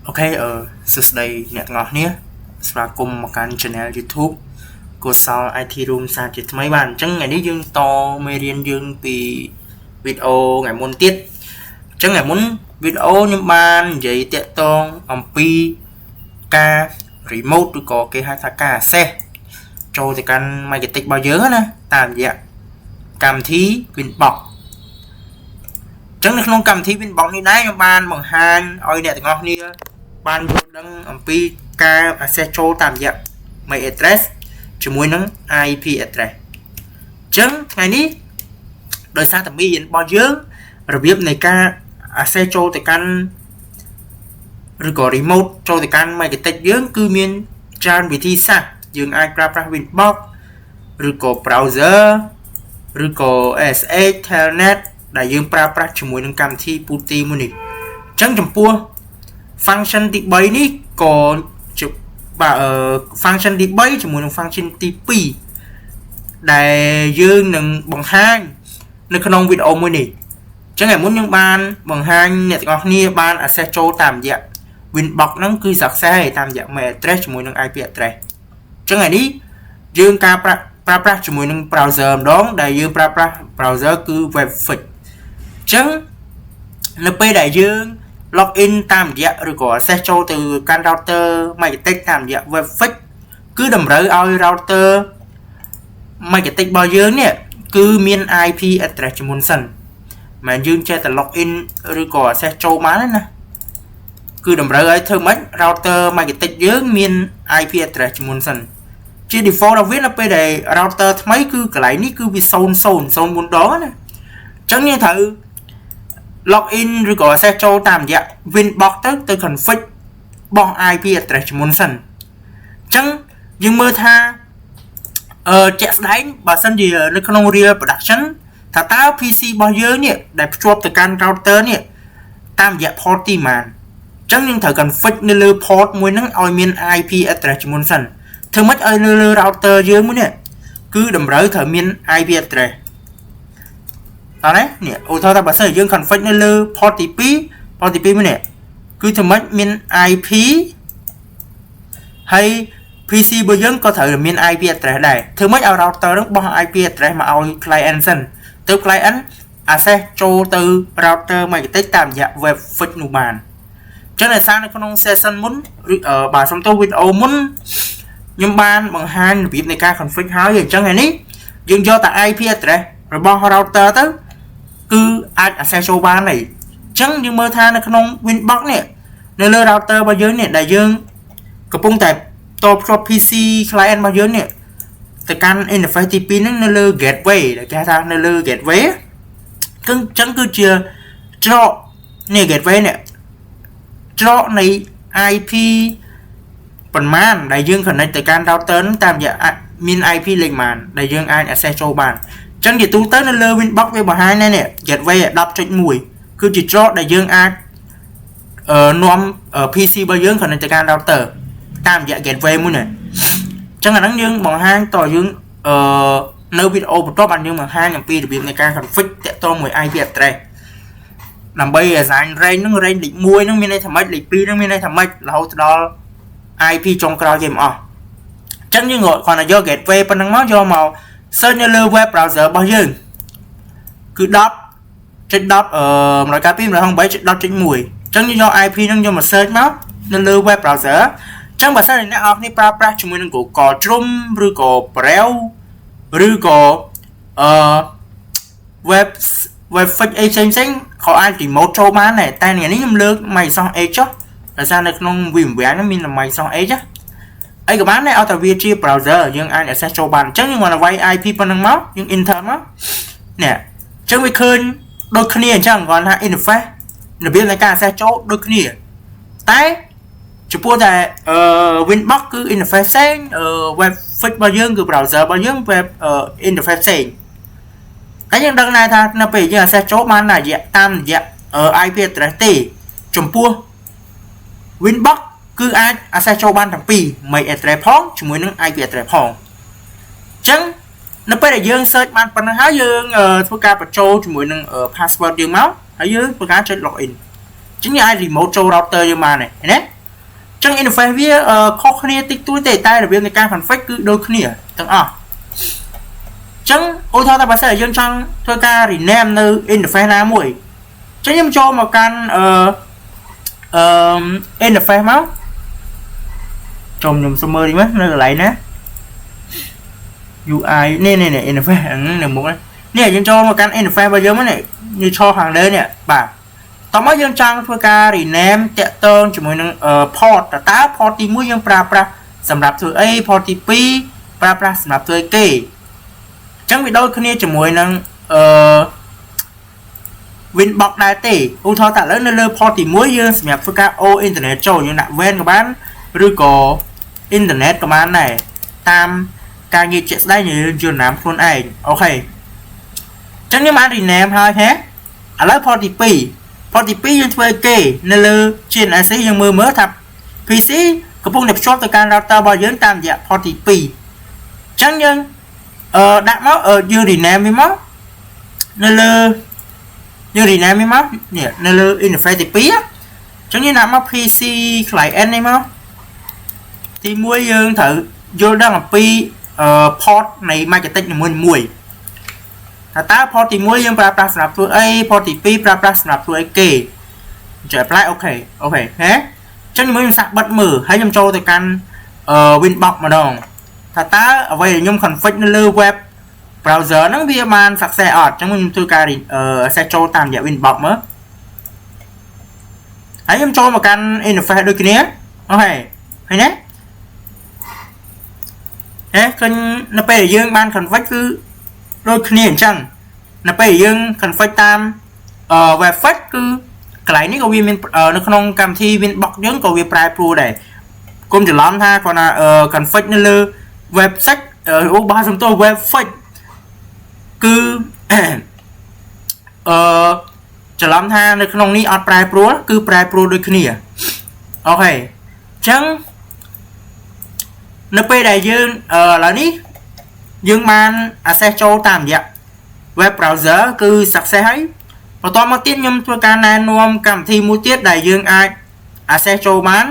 Ok,សួស្តីអ្នកទាំងអស់គ្នាស្វាគមន៍មកកាន់ Channel YouTube កុសល IT Room សាជាថ្មីបាទអញ្ចឹងថ្ងៃនេះយើងតមេរៀនយើងពីវីដេអូថ្ងៃមុនទៀតអញ្ចឹងថ្ងៃមុនវីដេអូខ្ញុំបាននិយាយតាក់ទងអំពីការ remote ឬក៏គេហៅថាការ access ចូលទៅកាន់ Magnetic របស់យើងណាតាមរយៈកម្មវិធី Winbox ចឹងនៅក្នុងកម្មវិធី Winbox នេះដែរខ្ញុំបានបង្ហាញឲ្យអ្នកទាំងអស់គ្នាបានយល់ដឹងអំពីការ access ចូលតាមរយៈ MAC address ជាមួយនឹង IP address ចឹងថ្ងៃនេះដោយសារតែមេរៀនរបស់យើងរបៀបនៃការ access ចូលទៅកាន់ឬក៏ remote ចូលទៅកាន់ Magnetic យើងគឺមានច្រើនវិធីសាស្ត្រយើងអាចប្រើប្រាស់ Winbox ឬក៏ browser ឬក៏ SSH Telnet ដែលយើងប្រើប្រាស់ជាមួយនឹងកម្មវិធី PuTTY មួយនេះអញ្ចឹងចំពោះ function ទី3នេះក៏ជាfunction ទី3ជាមួយនឹង function ទី2ដែលយើងនឹងបង្ហាញនៅក្នុងវីដេអូមួយនេះអញ្ចឹងឯមុនយើងបានបង្ហាញអ្នកទាំងអស់គ្នាបាន access ចូលតាមរយៈ Winbox ហ្នឹងគឺ success តាមរយៈ MAC address ជាមួយនឹង IP address អញ្ចឹងឯនេះយើងការប្រើប្រាស់ជាមួយនឹង browser ម្ដងដែលយើងប្រើប្រាស់ browser គឺ Webfix អញ្ចឹងនៅពេលដែលយើង login តាមរយៈឬក៏ access ចូលទៅកាន់ router Magnetic តាមរយៈ Webfix គឺតម្រូវឲ្យ router Magnetic របស់យើងនេះគឺមាន IP address ជាមុនសិនមិនយើងចេះតែ login ឬក៏ access ចូលបានទេណាគឺតម្រូវឲ្យធ្វើម៉េច router Magnetic យើងមាន IP address ជាមុនសិនជា default របស់វានៅពេលដែល router ថ្មីគឺកន្លែងនេះគឺវា0004ដងណាអញ្ចឹងយើងត្រូវ login ឬក៏ access ចូលតាមរយៈ Winbox ទៅ config បោះ IP address ជាមុនសិនអញ្ចឹងយើងមើលថាជាក់ស្ដែងបើសិនជានៅក្នុង real production ថាតើ PC របស់យើងនេះដែលភ្ជាប់ទៅកាន់ router នេះតាមរយៈ port ទីម៉ានអញ្ចឹងយើងត្រូវ config នៅលើ port មួយហ្នឹងឲ្យមាន IP address ជាមុនសិនធ្វើម៉េចឲ្យនៅលើ router យើងមួយនេះគឺតម្រូវត្រូវមាន IP address តោះនេះឧទាហរណ៍ថាបើសិនយើង config នៅលើ port ទី2 port ទី2មួយនេះគឺធ្វើម៉េចមាន IP ហើយ PC របស់យើងក៏ត្រូវមាន IP address ដែរធ្វើម៉េចឲ្យ router ហ្នឹងបោះ IP address មកឲ្យ client សិនទៅ client access ចូលទៅ router Magnetic តាមរយៈ Webfix នោះបានអញ្ចឹងដោយសារនៅក្នុង session មុនឬបាទសំទោសវីដេអូមុនខ្ញុំបានបង្ហាញរបៀបនៃការ config ហើយអញ្ចឹងថ្ងៃនេះយើងយកតែ IP address របស់ router ទៅគឺអាច access ចូលបានហើយអញ្ចឹងយើងមើលថានៅក្នុង Winbox នេះនៅលើ router របស់យើងនេះដែលយើងកំពុងតែតភ្ជាប់ PC client របស់យើងនេះទៅកាន់ interface ទី2ហ្នឹងនៅលើ gateway ដែលគេហៅថានៅលើ gateway គឺអញ្ចឹងគឺជាច្រកនេះ gateway នេះច្រកនៃ IP ប៉ុន្មានដែលយើង connect ទៅកាន់ router ហ្នឹងតាមរយៈមាន IP លេខប៉ុន្មានដែលយើងអាច access ចូលបានអញ្ចឹងជាទូទៅនៅលើ Winbox វាបង្ហាញនេះ gateway 10.1 គឺជាច្រកដែលយើងអាចនាំ PC របស់យើង connect ទៅកាន់ router តាមរយៈ gateway មួយនេះអញ្ចឹងអាហ្នឹងយើងបង្ហាញតយើងនៅវីដេអូបន្ទាប់បានយើងបង្ហាញអំពីរបៀបនៃការ config តាក់ទងមួយ IP address ដើម្បី assign range ហ្នឹង range លេខ1ហ្នឹងមានន័យថាម៉េចលេខ2ហ្នឹងមានន័យថាម៉េចរហូតដល់ IP ចុងក្រោយគេមកអស់អញ្ចឹងយើងគ្រាន់តែយក gateway ប៉ុណ្្នឹងមកយកមក search នៅលើ web browser របស់យើងគឺ 10.10 192.168.10.1 អញ្ចឹងយើងយក IP ហ្នឹងយកមក search មកនៅលើ web browser អញ្ចឹងបើសិនជាអ្នកនរគ្នាប្រើប្រាស់ជាមួយនឹង Google Chrome ឬក៏ Brave ឬក៏Webfix អីផ្សេងក៏អាច remote ចូលបានដែរតែថ្ងៃនេះខ្ញុំលើក Microsoft Edge ចុះដោយសារនៅក្នុង VMware ហ្នឹងមាន Microsoft Edge អីក៏បានដែរឲ្យតែវាជា browser យើងអាច access ចូលបានអញ្ចឹងយើងមកវាយ IP ប៉ុណ្្នឹងមកយើង enter មកនេះអញ្ចឹងវាឃើញដូចគ្នាអញ្ចឹងគាត់ថា interface របៀបនៃការ access ចូលដូចគ្នាតែចំពោះតែWinbox គឺ interface ផ្សេងWebfix របស់យើងគឺ browser របស់យើង web interface ផ្សេងតែយើងដឹងដែរថានៅពេលយើង access ចូលបានតាមរយៈ IP address ទេចំពោះ Winbox គឺអាច access ចូលបានទាំងពីរ MAC address ផងជាមួយនឹង IP address ផងអញ្ចឹងនៅពេលដែលយើង search បានប៉ុណ្ណឹងហើយយើងធ្វើការបញ្ចូលជាមួយនឹង password យើងមកហើយយើងធ្វើការចុច login អញ្ចឹងយើងអាច remote ចូល router យើងបានទេណា ចឹង interface វាខុសគ្នាតិចតួចទេតែរបៀបនៃការ config គឺដូចគ្នាទាំងអស់ចឹងឧទាហរណ៍ថាបើសិនយើងចង់ធ្វើការ rename នៅ interface ណាមួយចឹងខ្ញុំចូលមកកាន់interface មកចូលខ្ញុំសុំមើលតិចមើលនៅកន្លែងណា UI នេះ interface នៅមុខនេះយើងចូលមកកាន់ interface របស់យើងនេះnhư cho hàngលើនេះបាទតោះមកយើងចង់ធ្វើការ rename តាក់ទងជាមួយនឹង port តើ port ទី1យើងប្រើប្រាស់សម្រាប់ធ្វើអី port ទី2ប្រើប្រាស់សម្រាប់ធ្វើអីគេអញ្ចឹងវាដូចគ្នាជាមួយនឹងWinbox ដែរទេឧទាហរណ៍តែឥឡូវនៅលើ port ទី1យើងសម្រាប់ធ្វើការ O internet ចូលយើងដាក់ WAN ក៏បានឬក៏ internet ក៏បានដែរតាមការងារជាក់ស្ដែងយើងយល់ណាមខ្លួនឯងអូខេចឹងខ្ញុំបាន rename ហើយហ៎ឥឡូវ port ទី2 port ទី2យើងធ្វើអីគេនៅលើ GNIC យើងមើលថា PC កំពុងតែភ្ជាប់ទៅកាន់ router របស់យើងតាមរយៈ port ទី2ចឹងយើងដាក់មកយើង rename វាមកនៅលើយើង rename វាមកនេះនៅលើ interface ទី2ចឹងយើងដាក់មក PC client នេះមកទី1យើងត្រូវយល់ដឹងអំពី port នៃ MikroTik នីមួយៗតើ port ទី1យើងប្រើប្រាស់សម្រាប់ធ្វើអី port ទី2ប្រើប្រាស់សម្រាប់ធ្វើអីគេចុច apply អូខេហេអញ្ចឹងខ្ញុំសាកបិទមើលហើយខ្ញុំចូលទៅកាន់ Winbox ម្ដងតើអ្វីដែលខ្ញុំ config នៅលើ web browser ហ្នឹងវាបាន success អត់អញ្ចឹងខ្ញុំធ្វើការ access ចូលតាមរយៈ Winbox មើលហើយខ្ញុំចូលមកកាន់ interface ដូចគ្នាអូខេឃើញទេឃើញនៅពេលដែលយើងបាន config គឺដូចគ្នាអញ្ចឹងនៅពេលយើង config តាម website គឺកន្លែងនេះក៏វាមាននៅក្នុងកម្មវិធី Winbox យើងក៏វាប្រែប្រួលដែរគុំច្រឡំថាគាត់ថា config នៅលើ website របស់សំទោស website គឺច្រឡំថានៅក្នុងនេះអត់ប្រែប្រួលគឺប្រែប្រួលដូចគ្នាអូខេអញ្ចឹងនៅពេលដែលយើងឥឡូវនេះយើងបាន access ចូលតាមរយៈ web browser គឺ success ហើយបន្តមកទៀតខ្ញុំធ្វើការណែនាំកម្មវិធីមួយទៀតដែលយើងអាច access ចូលបាន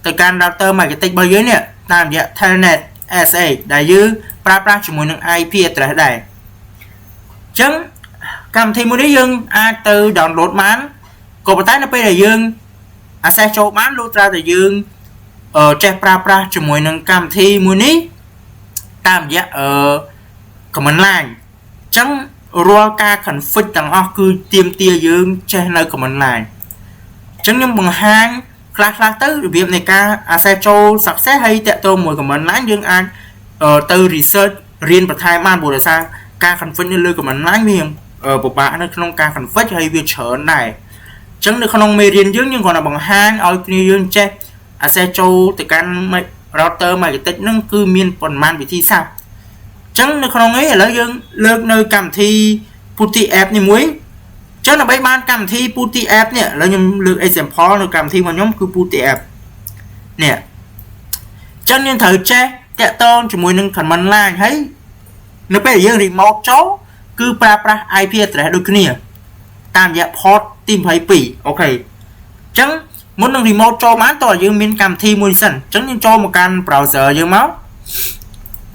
ទៅកាន់ router MikroTik របស់យើងនេះតាមរយៈ Telnet SH ដែលយើងប្រើប្រាស់ជាមួយនឹង IP address ដែរអញ្ចឹងកម្មវិធីមួយនេះយើងអាចទៅ download បានក៏ប៉ុន្តែនៅពេលដែលយើង access ចូលបានលុះត្រាតែយើងចេះប្រើប្រាស់ជាមួយនឹងកម្មវិធីមួយនេះតាមរយៈcommand line អញ្ចឹងរាល់ការ config ទាំងអស់គឺទាមទារយើងចេះនៅ command line អញ្ចឹងខ្ញុំបង្ហាញខ្លះទៅរបៀបនៃការ access ចូល success ហើយតាក់ទងមួយ command line យើងអាចទៅ research រៀនបន្ថែមបានព្រោះដោយសារការ config នៅលើ command line វាពិបាកនៅក្នុងការ config ហើយវាច្រើនដែរអញ្ចឹងនៅក្នុងមេរៀនយើងគ្រាន់តែបង្ហាញឲ្យគ្នាយើងចេះ access ចូលទៅកាន់ router MikroTik ហ្នឹងគឺមានប៉ុន្មានវិធីសាស្ត្រអញ្ចឹងនៅក្នុងនេះឥឡូវយើងលើកនៅកម្មវិធី Putty app នេះមួយអញ្ចឹងដើម្បីបានកម្មវិធី Putty app នេះឥឡូវខ្ញុំលើក example នៅកម្មវិធីរបស់ខ្ញុំគឺ Putty app នេះអញ្ចឹងយើងត្រូវចេះតាក់ទងជាមួយនឹង command line ហើយនៅពេលយើង remote ចូលគឺប្រើប្រាស់ IP address ដូចគ្នាតាមរយៈ port ទី22អូខេអញ្ចឹងមុននឹង remote ចូលបានតើយើងមានកម្មវិធីមួយសិនអញ្ចឹងយើងចូលមកកាន់ browser យើងមក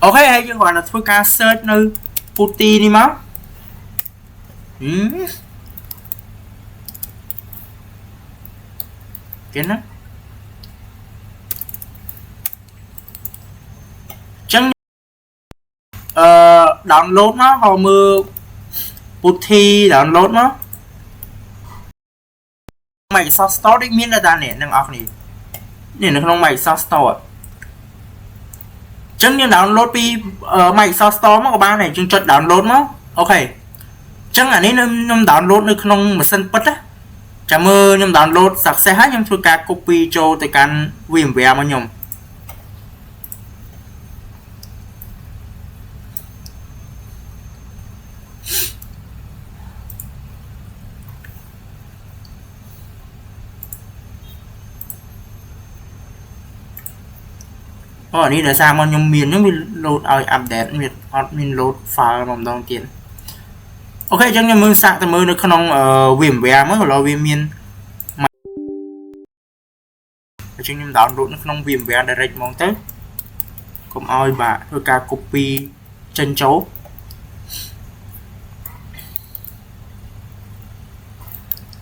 អូខេហើយយើងគ្រាន់តែធ្វើការ search នៅ Putty នេះមកគេណាចឹងdownload មកហើយមើល Putty download មក Microsoft Store ដូចមានដែរនេះនឹងអស់គ្នានេះនៅក្នុង Microsoft Store ចឹងយើង download ពី Microsoft Store មកក៏បានដែរយើងចុច download មកអូខេចឹងអានេះខ្ញុំ download នៅក្នុងម៉ាស៊ីនពិតណាចាំមើលខ្ញុំ download success ហើយខ្ញុំធ្វើការ copy ចូលទៅកាន់ VMware មកខ្ញុំអូនេះដោយសារមកខ្ញុំមានហ្នឹងវា load ឲ្យ update វាអត់មាន load file ម្ដងទៀតអូខេអញ្ចឹងខ្ញុំមើលសាកទៅមើលនៅក្នុង VMware មើលឥឡូវវាមាន Chứ nhưng download nó không viêm vẽ direct mong tới cũng oi bà thôi cả copy chân chấu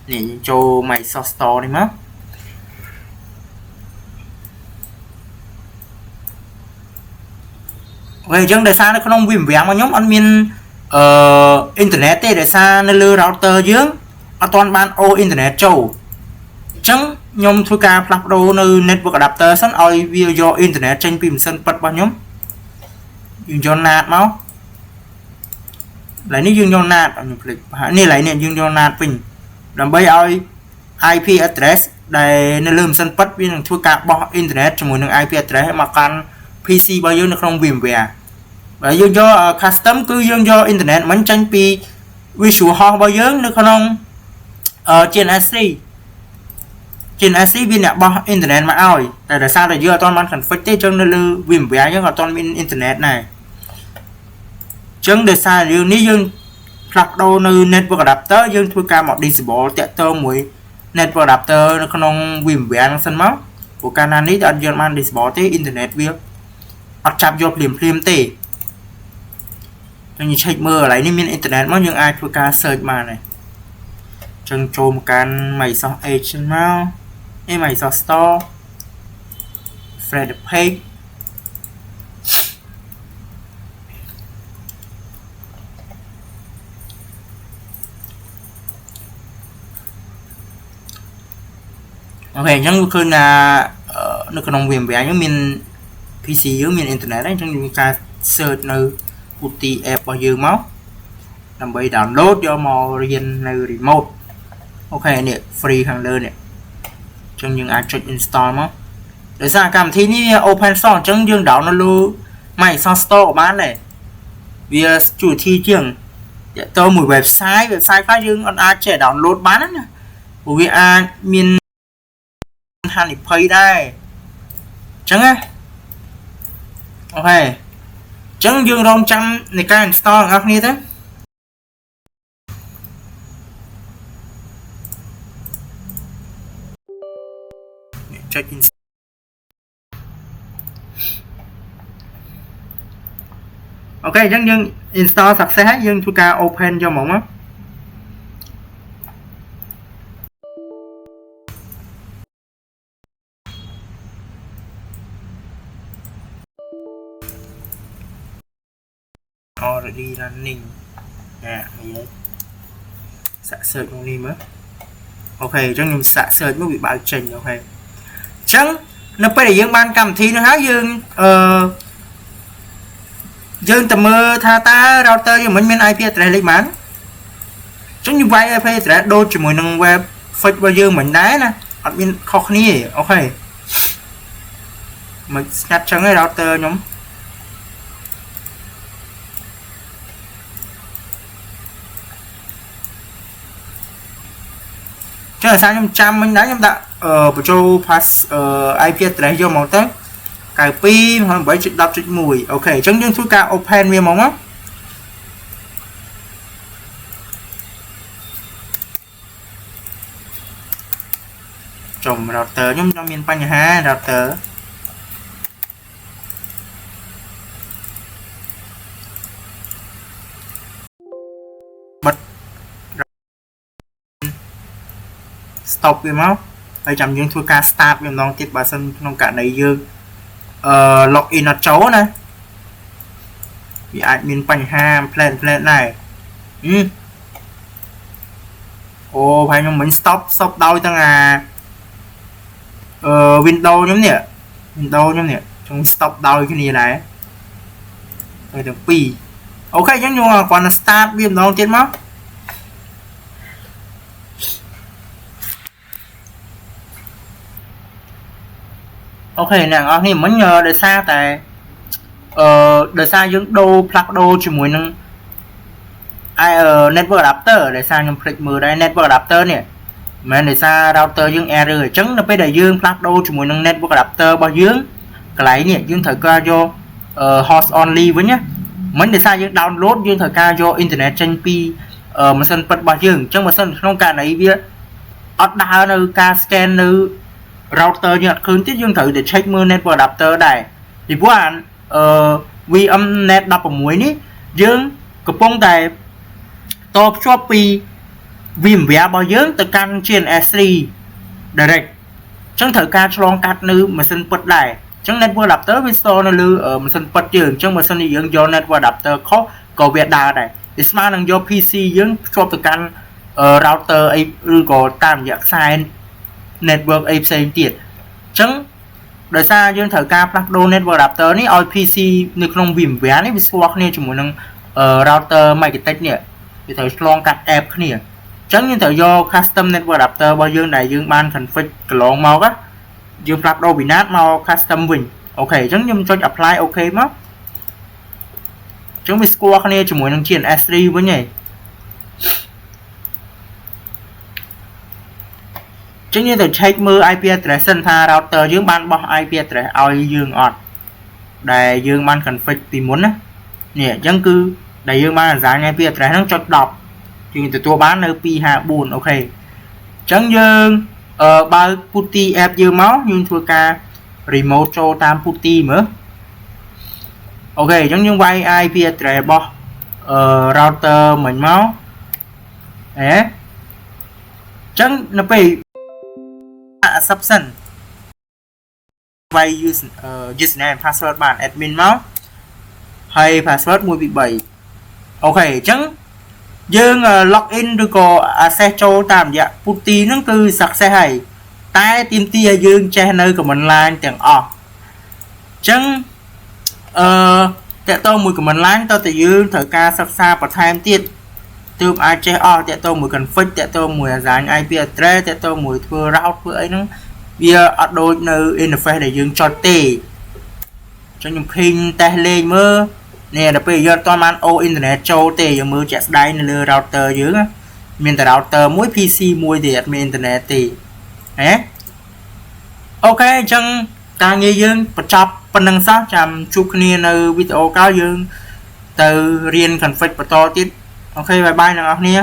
nè cho mày so store đi mất vậy chẳng để sao nó không viêm vẽ mà nhóm admin internet để sao nó lừa router dưỡng toàn ban ô internet châu chẳng nhóm thôi cả plug đồ nơi network adapter sẵn oi video internet trên phim sân bật bao nhóm dùng cho nạt máu lấy ní dương cho nạt này lấy nè dương cho nạt mình làm bây oi IP address để nó lượm sân bật với thôi cả bỏ internet cho mỗi người IP address mà căn PC bao nhiêu nó không viêm vẽ và dương cho custom cứ dương cho internet mình tranh pi visual hall bao nhiêu nó không trên SC trên SC viên nè bỏ internet mà oi tại là sao là giờ toàn bạn cần fix cho nó lưu viêm vẽ nhưng mà toàn bên internet này chứng để sao dương ní dương plug đồ nơi network adapter dương thôi cả một disable tẹt tơ mũi network adapter nó không viêm vẽ nó sân máu của canal ní ở dương man disable tới internet việc ở chạm vô phim tê như check mơ lại nên internet mà nhưng ai thôi cả search mà này chân trôm can mày so agent nào em mày so store Fred page ok chẳng cứ là nó còn viêm vẽ những miền PC với miền internet đấy trong chúng ta search nơi UTF bao nhiêu máu làm bây download cho mò riêng nơi remote ok nè free hàng đơn nè trong những ai check install máu để ra cảm thấy như open source trong dương đảo nó lưu mày so store của bạn này vì chủ thị trường tôi một website khác dương on ai trẻ download bán nè vì ai miền hàng thì pay đây chẳng á ok chẳng dương rong trăm này cái install ngọc như thế check in ok chẳng dương install success dương chúng ta open cho mọi mắt already running nè vậy xạ search con đi mất ok trong những xạ search mới bị bảo trình ok chẳng nó phải để dương ban cầm thi nó háo dương dương tầm mơ tha ta router nhưng mình IP address lấy bán chẳng như vậy IP address đôi chỉ mỗi năng web fake bao dương mình đá nè admin khó khăn ok mình nhặt chẳng cái router nhóm chứ là sao trăm mình đá chúng ta cho pass IP address vô màu tết cài pi hoặc 7.10 ok chẳng những thứ cao open với mong á chồng router nhóm trong miền Panh ha router bật stop với máu bây chậm những thua ca start với non tiếp bà sân trong cả này dương login nó chấu này bị admin Panh ha plan này ô phải nhưng mình stop đôi tăng à Windows nhóm nè Windows nhóm nè trong stop đôi cái gì này rồi được pi ok giống như là còn là start viêm đầu tiên mất ok nè anh thì muốn nhờ để xa tại để xa những đô plug đô chỉ muốn nâng network adapter để xa những click mưa đây network adapter nè mà để xa router dương error chứng nó phải để dương plug đô chỉ muốn nâng network adapter bao dương cái lấy nè dương thời ca vô host only với nhá mình để xa dương download dương thời ca vô internet trên pi mà sân bật bao dương trong mà sân không cả này bia ở đa nơi ca scan nơi router ញ៉ាត់ឃើញទៀតយើងត្រូវតែ check មើល network adapter ដែរពីព្រោះអាVM net 16នេះយើងកំពុងតែតភ្ជាប់ពី VMware របស់យើងទៅកាន់ GNS3 direct អញ្ចឹងត្រូវការឆ្លងកាត់នៅម៉ាស៊ីនពិតដែរអញ្ចឹង network adapter វា store នៅលើម៉ាស៊ីនពិតយើងអញ្ចឹងបើសិនជាយើងយក network adapter ខុសក៏វាដើរដែរវាស្មើនឹងយក PC យើងភ្ជាប់ទៅកាន់ router អីឬក៏តាមរយៈខ្សែ network អីផ្សេងទៀតអញ្ចឹងដោយសារយើងត្រូវការផ្លាស់ប្ដូរ network adapter នេះឲ្យ PC នៅក្នុង VMware នេះវាស្គាល់គ្នាជាមួយនឹង router Magnetic នេះវាត្រូវឆ្លងកាត់ app គ្នាអញ្ចឹងយើងត្រូវយក custom network adapter របស់យើងដែលយើងបាន config កន្លងមកយើងផ្លាស់ប្ដូរពី NAT មក custom វិញអូខេអញ្ចឹងខ្ញុំចុច apply OK មកអញ្ចឹងវាស្គាល់គ្នាជាមួយនឹង GNS3 វិញឯងចឹងយើងទៅ check មើល IP address សិនថា router យើងបានបោះ IP address ឲ្យយើងអត់ដែលយើងបាន config ពីមុនណានេះអញ្ចឹងគឺដែលយើងបាន assign IP address ហ្នឹងចុច10យើងទទួលបាននៅ254អូខេអញ្ចឹងយើងបើក PuTTY app យើងមកយើងធ្វើការ remote ចូលតាម PuTTY មើលអូខេអញ្ចឹងយើងវាយ IP address របស់router មិញមកអញ្ចឹងនៅពេលacceptance វាយ username and password បាន admin មកហើយ password 1 2 3អូខេអញ្ចឹងយើង log in ឬក៏ access ចូលតាមរយៈ PuTTY ហ្នឹងគឺ success ហើយតែទាមទារឲ្យយើងចេះនៅ command line ទាំងអស់អញ្ចឹងតើតើមួយ command line តើតើយើងត្រូវការសិក្សាបន្ថែមទៀតទើបអាចចេះអស់តើតើមួយ config តើតើមួយ assign IP address តើតើមួយធ្វើ route ធ្វើអីហ្នឹងវាអត់ដូចនៅ interface ដែលយើងចុចទេអញ្ចឹងខ្ញុំភីងតេស្តលេងមើលនេះដល់ពេលយើងអត់ទាន់បានអូអ៊ីនធឺណិតចូលទេយើងមើលជាក់ស្ដែងនៅលើ router យើងមានតែ router មួយ PC មួយទេអត់មានអ៊ីនធឺណិតទេហេអូខេអញ្ចឹងការងារយើងបញ្ចប់ប៉ុណ្្នឹងសោះចាំជួបគ្នានៅវីដេអូក្រោយយើងទៅរៀន config បន្តទៀតអូខេបាយបាយអ្នកនរគ្នា